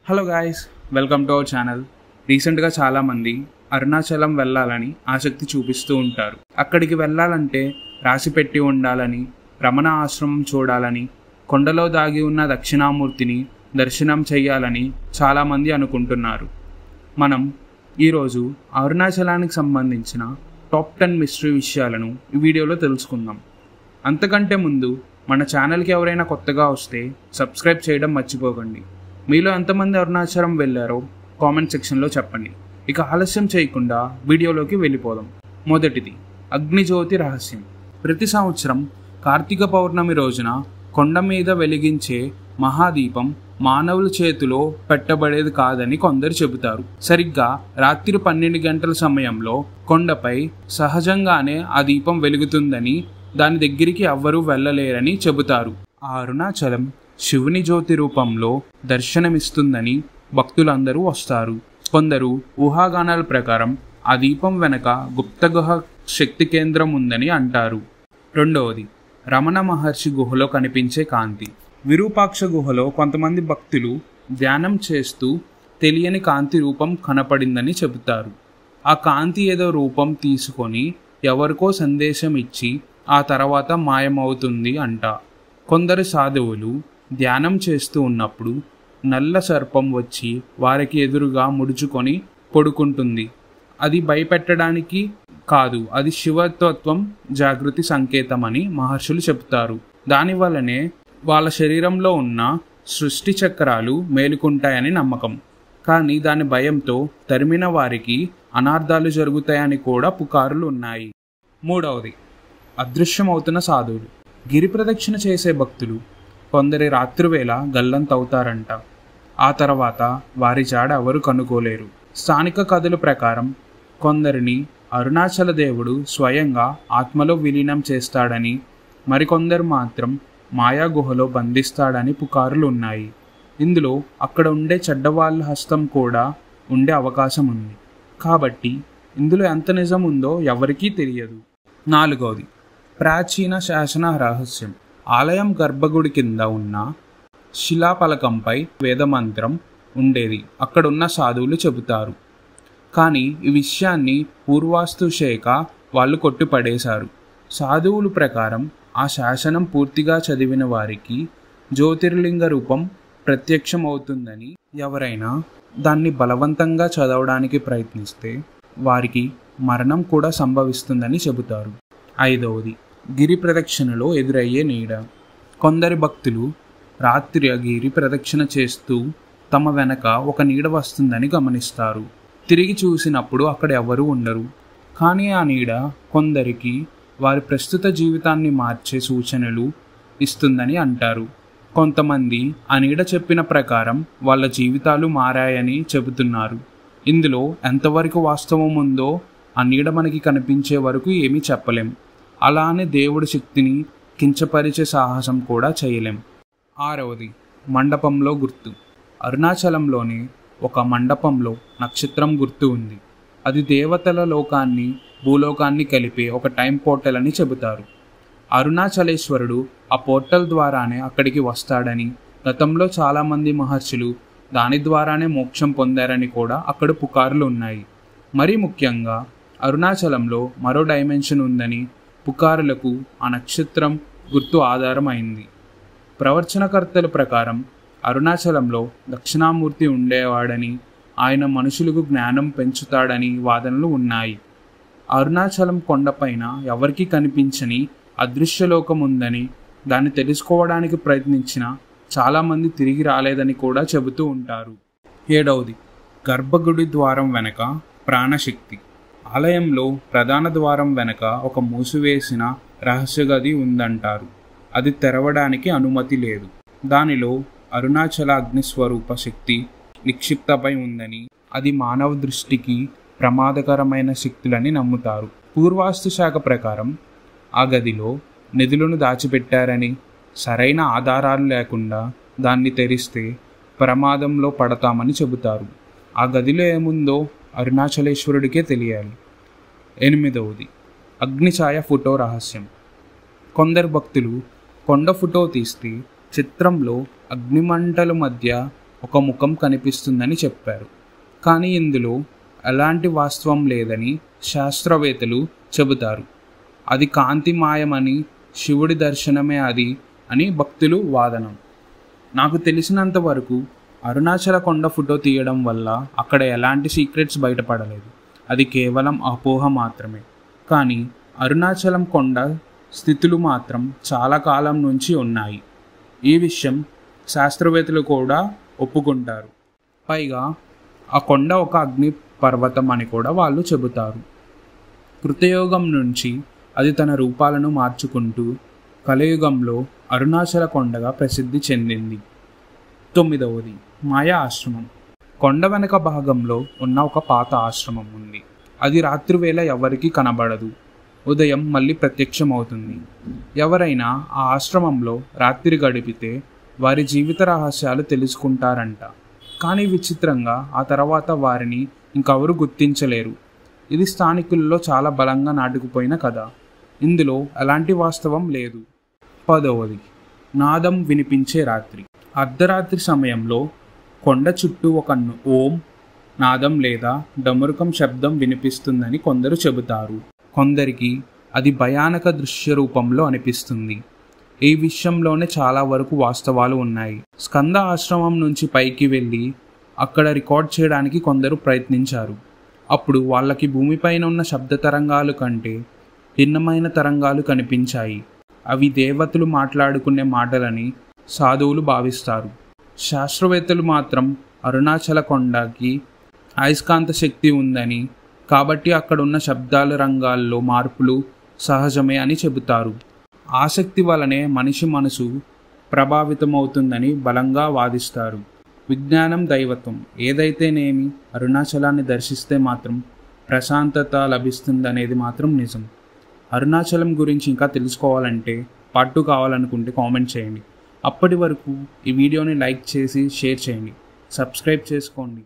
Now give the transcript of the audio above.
Hello guys, welcome to our channel. రీసెంట్గా చాలామంది అరుణాచలం వెళ్ళాలని ఆసక్తి చూపిస్తూ ఉంటారు. అక్కడికి వెళ్ళాలంటే రాసిపెట్టి ఉండాలని, రమణ ఆశ్రమం చూడాలని, కొండలో దాగి ఉన్న దక్షిణామూర్తిని దర్శనం చేయాలని చాలామంది అనుకుంటున్నారు. మనం ఈరోజు అరుణాచలానికి సంబంధించిన టాప్ 10 మిస్టరీ విషయాలను ఈ వీడియోలో తెలుసుకుందాం. అంతకంటే ముందు మన ఛానల్కి ఎవరైనా కొత్తగా వస్తే సబ్స్క్రైబ్ చేయడం మర్చిపోకండి. మీలో ఎంతమంది అరుణాచలం వెళ్ళారో కామెంట్ సెక్షన్లో చెప్పండి. ఇక ఆలస్యం చేయకుండా వీడియోలోకి వెళ్ళిపోదాం. మొదటిది, అగ్నిజ్యోతి రహస్యం. ప్రతి సంవత్సరం కార్తీక పౌర్ణమి రోజున కొండ మీద వెలిగించే మహాదీపం మానవుల చేతిలో పెట్టబడేది కాదని కొందరు చెబుతారు. సరిగ్గా రాత్రి 12 గంటల సమయంలో కొండపై సహజంగానే ఆ దీపం వెలుగుతుందని, దాని దగ్గరికి ఎవ్వరూ వెళ్ళలేరని చెబుతారు. ఆ అరుణాచలం శివుని జ్యోతి రూపంలో దర్శనమిస్తుందని భక్తులందరూ వస్తారు. కొందరు ఊహాగానాల ప్రకారం ఆ దీపం వెనక గుప్తగుహ శక్తి కేంద్రం ఉందని అంటారు. రెండవది, రమణ మహర్షి గుహలో కనిపించే కాంతి. విరూపాక్ష గుహలో కొంతమంది భక్తులు ధ్యానం చేస్తూ తెలియని కాంతి రూపం కనపడిందని చెబుతారు. ఆ కాంతి ఏదో రూపం తీసుకొని ఎవరికో సందేశం ఇచ్చి ఆ తర్వాత మాయమవుతుంది అంట. కొందరు సాధువులు ధ్యానం చేస్తూ ఉన్నప్పుడు నల్ల సర్పం వచ్చి వారికి ఎదురుగా ముడుచుకొని పడుకుంటుంది. అది భయపెట్టడానికి కాదు, అది శివతత్వం జాగృతి సంకేతమని మహర్షులు చెబుతారు. దానివల్లనే వాళ్ళ శరీరంలో ఉన్న సృష్టి చక్రాలు మేలుకుంటాయని నమ్మకం. కానీ దాని భయంతో తరిమిన వారికి అనార్థాలు జరుగుతాయని కూడా పుకారులు ఉన్నాయి. మూడవది, అదృశ్యమవుతున్న సాధువులు. గిరి ప్రదక్షిణ చేసే భక్తులు కొందరి రాత్రివేళ గల్లంతవుతారంట. ఆ తర్వాత వారి జాడ ఎవరు కనుగోలేరు. స్థానిక కథల ప్రకారం కొందరిని అరుణాచల దేవుడు స్వయంగా ఆత్మలో విలీనం చేస్తాడని, మరికొందరు మాత్రం మాయా గుహలో బంధిస్తాడని పుకారులు ఉన్నాయి. ఇందులో అక్కడ ఉండే చెడ్డవాళ్ళ హస్తం కూడా ఉండే అవకాశం ఉంది. కాబట్టి ఇందులో ఎంత నిజం ఉందో ఎవరికీ తెలియదు. నాలుగవది, ప్రాచీన శాసన రహస్యం. ఆలయం గర్భగుడి కింద ఉన్న శిలాఫలకంపై వేదమంత్రం ఉండేది అక్కడున్న సాధువులు చెబుతారు. కానీ ఈ విషయాన్ని పూర్వాస్తు శాఖ వాళ్ళు కొట్టిపడేశారు. సాధువుల ప్రకారం ఆ శాసనం పూర్తిగా చదివిన వారికి జ్యోతిర్లింగ రూపం ప్రత్యక్షం అవుతుందని, ఎవరైనా దాన్ని బలవంతంగా చదవడానికి ప్రయత్నిస్తే వారికి మరణం కూడా సంభవిస్తుందని చెబుతారు. ఐదవది, గిరి ప్రదక్షిణలో ఎదురయ్యే నీడ. కొందరి భక్తులు రాత్రి గిరి ప్రదక్షిణ చేస్తూ తమ వెనక ఒక నీడ వస్తుందని గమనిస్తారు. తిరిగి చూసినప్పుడు అక్కడ ఎవరూ ఉండరు. కానీ ఆ నీడ కొందరికి వారి ప్రస్తుత జీవితాన్ని మార్చే సూచనలు ఇస్తుందని అంటారు. కొంతమంది ఆ నీడ చెప్పిన ప్రకారం వాళ్ళ జీవితాలు మారాయని చెబుతున్నారు. ఇందులో ఎంతవరకు వాస్తవం ఉందో ఆ నీడ మనకి కనిపించే వరకు ఏమీ చెప్పలేం. అలానే దేవుడి శక్తిని కించపరిచే సాహసం కూడా చేయలేం. ఆరవది, మండపంలో గుర్తు. అరుణాచలంలోని ఒక మండపంలో నక్షత్రం గుర్తు ఉంది. అది దేవతల లోకాన్ని భూలోకాన్ని కలిపే ఒక టైం పోర్టల్ అని చెబుతారు. అరుణాచలేశ్వరుడు ఆ పోర్టల్ ద్వారానే అక్కడికి వస్తాడని, గతంలో చాలామంది మహర్షులు దాని ద్వారానే మోక్షం పొందారని కూడా అక్కడ పుకార్లు ఉన్నాయి. మరీ ముఖ్యంగా అరుణాచలంలో మరో డైమెన్షన్ ఉందని పుకారులకు ఆ నక్షత్రం గుర్తు ఆధారం అయింది. ప్రవచనకర్తల ప్రకారం అరుణాచలంలో దక్షిణామూర్తి ఉండేవాడని, ఆయన మనుషులకు జ్ఞానం పెంచుతాడని వాదనలు ఉన్నాయి. అరుణాచలం కొండపైన ఎవరికీ కనిపించని అదృశ్యలోకం ఉందని, దాన్ని తెలుసుకోవడానికి ప్రయత్నించిన చాలామంది తిరిగి రాలేదని కూడా చెబుతూ ఉంటారు. ఏడవది, గర్భగుడి ద్వారం వెనక ప్రాణశక్తి. ఆలయంలో ప్రధాన ద్వారం వెనక ఒక మూసివేసిన రహస్య గది ఉందంటారు. అది తెరవడానికి అనుమతి లేదు. దానిలో అరుణాచల అగ్నిస్వరూప శక్తి నిక్షిప్తపై ఉందని, అది మానవ దృష్టికి ప్రమాదకరమైన శక్తులని నమ్ముతారు. పూర్వాస్తు శాఖ ప్రకారం ఆ గదిలో నిధులను దాచిపెట్టారని, సరైన ఆధారాలు లేకుండా దాన్ని తెరిస్తే ప్రమాదంలో పడతామని చెబుతారు. ఆ గదిలో ఏముందో అరుణాచలేశ్వరుడికే తెలియాలి. ఎనిమిదవది, అగ్నిఛాయ ఫోటో రహస్యం. కొందరు భక్తులు కొండ ఫోటో తీస్తే చిత్రంలో అగ్నిమంటల మధ్య ఒక ముఖం కనిపిస్తుందని చెప్పారు. కానీ ఇందులో ఎలాంటి వాస్తవం లేదని శాస్త్రవేత్తలు చెబుతారు. అది కాంతి మాయమని, శివుడి దర్శనమే అది అని భక్తులు వాదన. నాకు తెలిసినంత వరకు అరుణాచల కొండ ఫోటో తీయడం వల్ల అక్కడ ఎలాంటి సీక్రెట్స్ బయటపడలేదు. అది కేవలం అపోహ మాత్రమే. కానీ అరుణాచలం కొండ స్థితులు మాత్రం చాలా కాలం నుంచి ఉన్నాయి. ఈ విషయం శాస్త్రవేత్తలు కూడా ఒప్పుకుంటారు. పైగా ఆ కొండ ఒక అగ్ని పర్వతం అని కూడా వాళ్ళు చెబుతారు. కృతయుగం నుంచి అది తన రూపాలను మార్చుకుంటూ కలియుగంలో అరుణాచల కొండగా ప్రసిద్ధి చెందింది. 9వది మాయా ఆశ్రమం. కొండ వెనక భాగంలో ఉన్న ఒక పాత ఆశ్రమం ఉంది. అది రాత్రివేళ ఎవరికీ కనబడదు. ఉదయం మళ్ళీ ప్రత్యక్షమవుతుంది. ఎవరైనా ఆ ఆశ్రమంలో రాత్రి గడిపితే వారి జీవిత రహస్యాలు తెలుసుకుంటారంట. కానీ విచిత్రంగా ఆ తర్వాత వారిని ఇంకెవరు గుర్తించలేరు. ఇది స్థానికుల్లో చాలా బలంగా నాటుకుపోయిన కథ. ఇందులో ఎలాంటి వాస్తవం లేదు. 10వది నాదం వినిపించే రాత్రి. అర్ధరాత్రి సమయంలో కొండ చుట్టూ ఒక ఓం నాదం లేదా డమరుకం శబ్దం వినిపిస్తుందని కొందరు చెబుతారు. కొందరికి అది భయానక దృశ్య రూపంలో అనిపిస్తుంది. ఈ విషయంలోనే చాలా వరకు వాస్తవాలు ఉన్నాయి. స్కంద ఆశ్రమం నుంచి పైకి వెళ్ళి అక్కడ రికార్డ్ చేయడానికి కొందరు ప్రయత్నించారు. అప్పుడు వాళ్ళకి భూమిపైన ఉన్న శబ్ద తరంగాలు కంటే భిన్నమైన తరంగాలు కనిపించాయి. అవి దేవతలు మాట్లాడుకునే మాటలని సాధువులు భావిస్తారు. శాస్త్రవేత్తలు మాత్రం అరుణాచల కొండకి అయస్కాంత శక్తి ఉందని, కాబట్టి అక్కడున్న శబ్దాల రంగాల్లో మార్పులు సహజమే అని చెబుతారు. ఆసక్తి వలనే మనిషి మనసు ప్రభావితమవుతుందని బలంగా వాదిస్తారు. విజ్ఞానం దైవత్వం ఏదైతేనేమి అరుణాచలాన్ని దర్శిస్తే మాత్రం ప్రశాంతత లభిస్తుందనేది మాత్రం నిజం. అరుణాచలం గురించి ఇంకా తెలుసుకోవాలంటే పార్ట్ 2 కావాలనుకుంటే కామెంట్ చేయండి. అప్పటి వరకు ఈ వీడియోని లైక్ చేసి షేర్ చేయండి. సబ్స్క్రైబ్ చేసుకోండి.